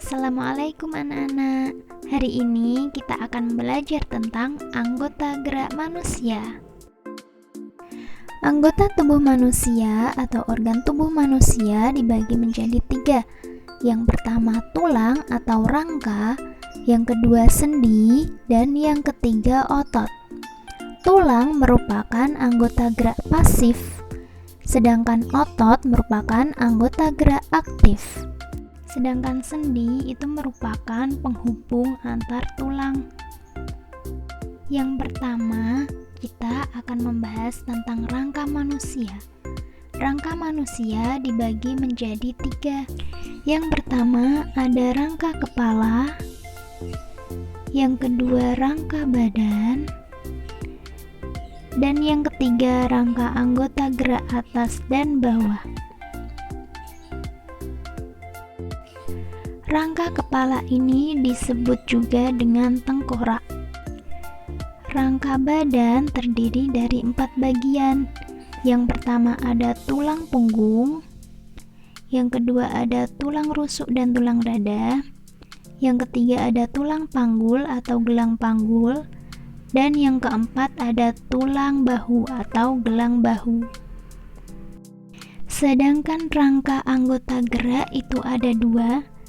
Assalamualaikum anak-anak. Hari ini kita akan belajar tentang anggota gerak manusia. Anggota tubuh manusia atau organ tubuh manusia dibagi menjadi 3. Yang pertama tulang atau rangka, yang kedua sendi, dan yang ketiga otot. Tulang merupakan anggota gerak pasif, sedangkan otot merupakan anggota gerak aktif. Sedangkan sendi itu merupakan penghubung antar tulang. Yang pertama, kita akan membahas tentang rangka manusia. Rangka manusia dibagi menjadi 3. Yang pertama ada rangka kepala, yang kedua rangka badan, dan yang ketiga rangka anggota gerak atas dan bawah. Rangka kepala ini disebut juga dengan tengkorak. Rangka badan terdiri dari 4 bagian. Yang pertama ada tulang punggung, yang kedua ada tulang rusuk dan tulang dada, yang ketiga ada tulang panggul atau gelang panggul, dan yang keempat ada tulang bahu atau gelang bahu. Sedangkan rangka anggota gerak itu ada 2.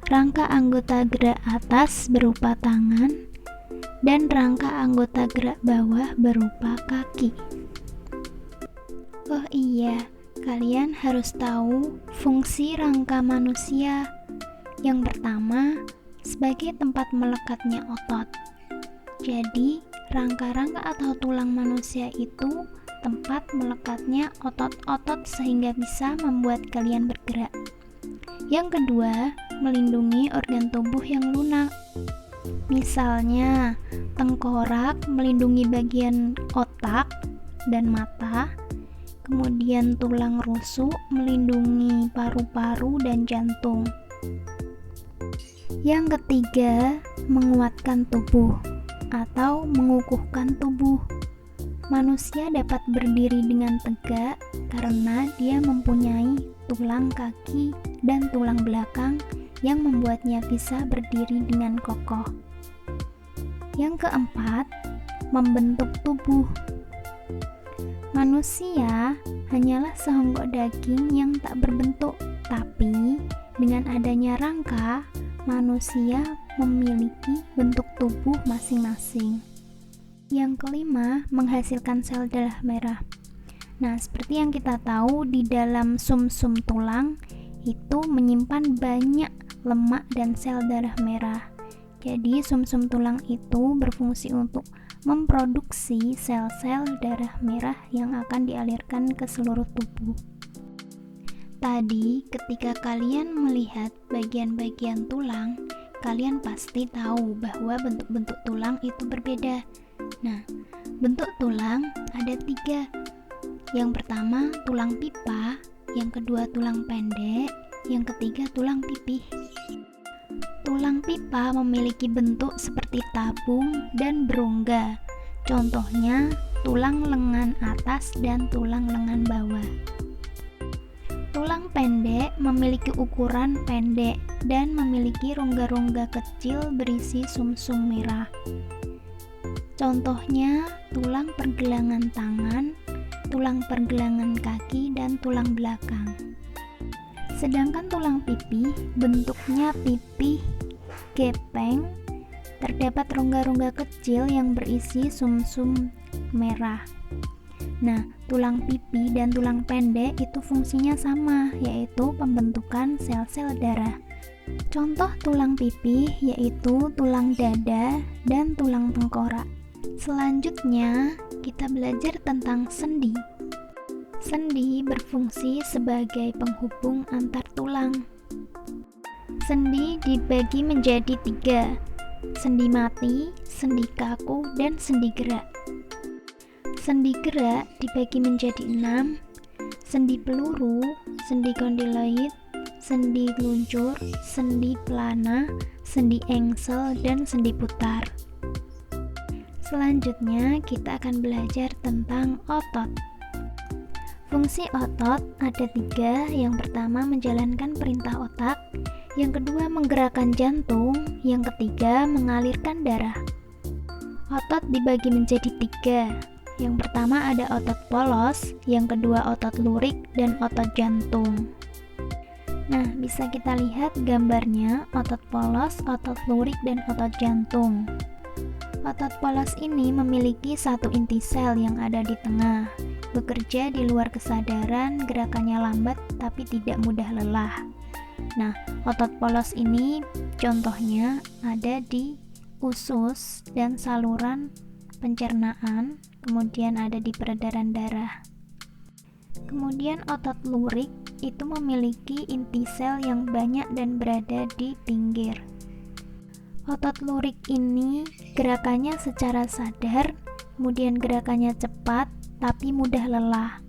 Rangka anggota gerak atas berupa tangan, dan rangka anggota gerak bawah berupa kaki. Oh iya, kalian harus tahu fungsi rangka manusia. Yang pertama, sebagai tempat melekatnya otot. Jadi, rangka-rangka atau tulang manusia itu tempat melekatnya otot-otot sehingga bisa membuat kalian bergerak. Yang kedua, melindungi organ tubuh yang lunak. Misalnya, tengkorak melindungi bagian otak dan mata, kemudian tulang rusuk melindungi paru-paru dan jantung. Yang ketiga, menguatkan tubuh atau mengukuhkan tubuh. Manusia dapat berdiri dengan tegak karena dia mempunyai tulang kaki dan tulang belakang yang membuatnya bisa berdiri dengan kokoh. Yang keempat, membentuk tubuh. Manusia hanyalah seonggok daging yang tak berbentuk, tapi dengan adanya rangka, manusia memiliki bentuk tubuh masing-masing. Yang kelima, menghasilkan sel darah merah. Nah, seperti yang kita tahu, di dalam sumsum tulang itu menyimpan banyak lemak dan sel darah merah. Jadi, sumsum tulang itu berfungsi untuk memproduksi sel-sel darah merah yang akan dialirkan ke seluruh tubuh. Tadi, ketika kalian melihat bagian-bagian tulang, kalian pasti tahu bahwa bentuk-bentuk tulang itu berbeda. Nah, bentuk tulang ada 3. Yang pertama tulang pipa, yang kedua tulang pendek, yang ketiga tulang pipih. Tulang pipa memiliki bentuk seperti tabung dan berongga. Contohnya tulang lengan atas dan tulang lengan bawah. Tulang pendek memiliki ukuran pendek dan memiliki rongga-rongga kecil berisi sumsum merah. Contohnya tulang pergelangan tangan, tulang pergelangan kaki, dan tulang belakang. Sedangkan tulang pipih bentuknya pipih gepeng, terdapat rongga-rongga kecil yang berisi sumsum merah. Nah, tulang pipi dan tulang pendek itu fungsinya sama, yaitu pembentukan sel-sel darah. Contoh tulang pipi yaitu tulang dada dan tulang tengkorak. Selanjutnya, kita belajar tentang sendi. Sendi berfungsi sebagai penghubung antar tulang. Sendi dibagi menjadi 3. Sendi mati, sendi kaku, dan sendi gerak. Sendi gerak dibagi menjadi 6. Sendi peluru, sendi kondyloid, sendi luncur, sendi pelana, sendi engsel, dan sendi putar. Selanjutnya, kita akan belajar tentang otot. Fungsi otot ada 3. Yang pertama menjalankan perintah otak, Yang kedua, menggerakkan jantung. Yang ketiga, mengalirkan darah. Otot dibagi menjadi 3. Yang pertama ada otot polos, yang kedua otot lurik, dan otot jantung. Nah, bisa kita lihat gambarnya, otot polos, otot lurik, dan otot jantung. Otot polos ini memiliki satu inti sel yang ada di tengah, bekerja di luar kesadaran, gerakannya lambat tapi tidak mudah lelah. Nah, otot polos ini contohnya ada di usus dan saluran pencernaan, kemudian ada di peredaran darah. Kemudian otot lurik itu memiliki inti sel yang banyak dan berada di pinggir. Otot lurik ini gerakannya secara sadar, kemudian gerakannya cepat tapi mudah lelah.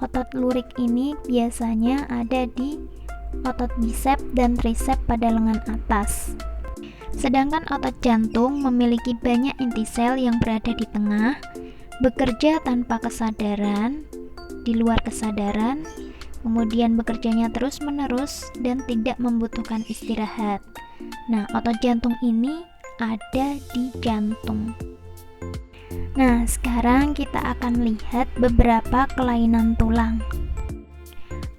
Otot lurik ini biasanya ada di otot bisep dan trisep pada lengan atas. Sedangkan otot jantung memiliki banyak inti sel yang berada di tengah, bekerja tanpa kesadaran, di luar kesadaran, kemudian bekerjanya terus-menerus dan tidak membutuhkan istirahat. Nah, otot jantung ini ada di jantung. Nah, sekarang kita akan lihat beberapa kelainan tulang.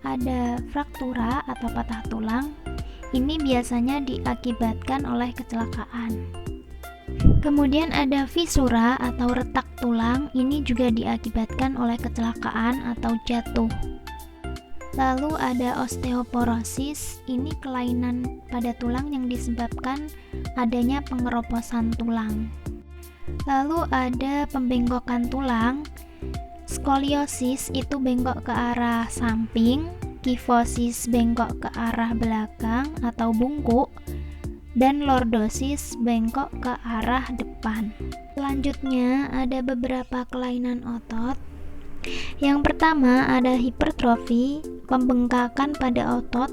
Ada fraktura atau patah tulang. Ini biasanya diakibatkan oleh kecelakaan. Kemudian ada fisura atau retak tulang. Ini juga diakibatkan oleh kecelakaan atau jatuh. Lalu ada osteoporosis. Ini kelainan pada tulang yang disebabkan adanya pengeroposan tulang. Lalu ada pembengkokan tulang. Skoliosis itu bengkok ke arah samping, kifosis bengkok ke arah belakang atau bungkuk, dan lordosis bengkok ke arah depan. Selanjutnya ada beberapa kelainan otot. Yang pertama ada hipertrofi, pembengkakan pada otot.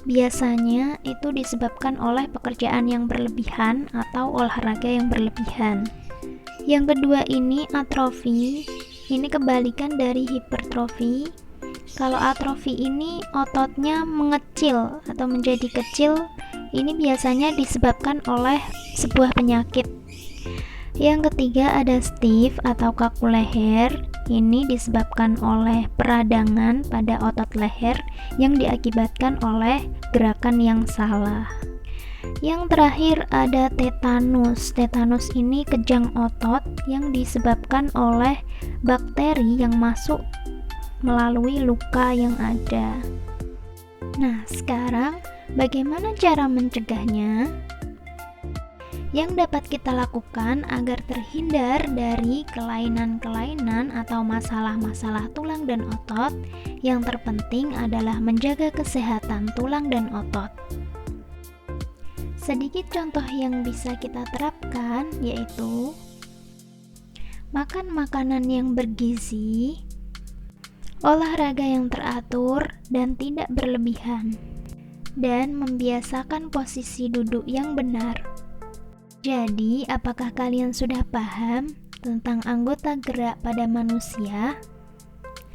Biasanya itu disebabkan oleh pekerjaan yang berlebihan atau olahraga yang berlebihan. Yang kedua ini atrofi. Ini kebalikan dari hipertrofi. Kalau atrofi ini ototnya mengecil atau menjadi kecil. Ini biasanya disebabkan oleh sebuah penyakit. Yang ketiga ada stiff atau kaku leher. Ini disebabkan oleh peradangan pada otot leher yang diakibatkan oleh gerakan yang salah. Yang terakhir ada tetanus. Tetanus ini kejang otot yang disebabkan oleh bakteri yang masuk melalui luka yang ada. Nah, sekarang bagaimana cara mencegahnya? Yang dapat kita lakukan agar terhindar dari kelainan-kelainan atau masalah-masalah tulang dan otot, yang terpenting adalah menjaga kesehatan tulang dan otot. Sedikit contoh yang bisa kita terapkan yaitu makan makanan yang bergizi, olahraga yang teratur dan tidak berlebihan, dan membiasakan posisi duduk yang benar. Jadi, apakah kalian sudah paham tentang anggota gerak pada manusia?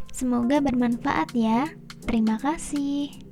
Semoga bermanfaat ya. Terima kasih.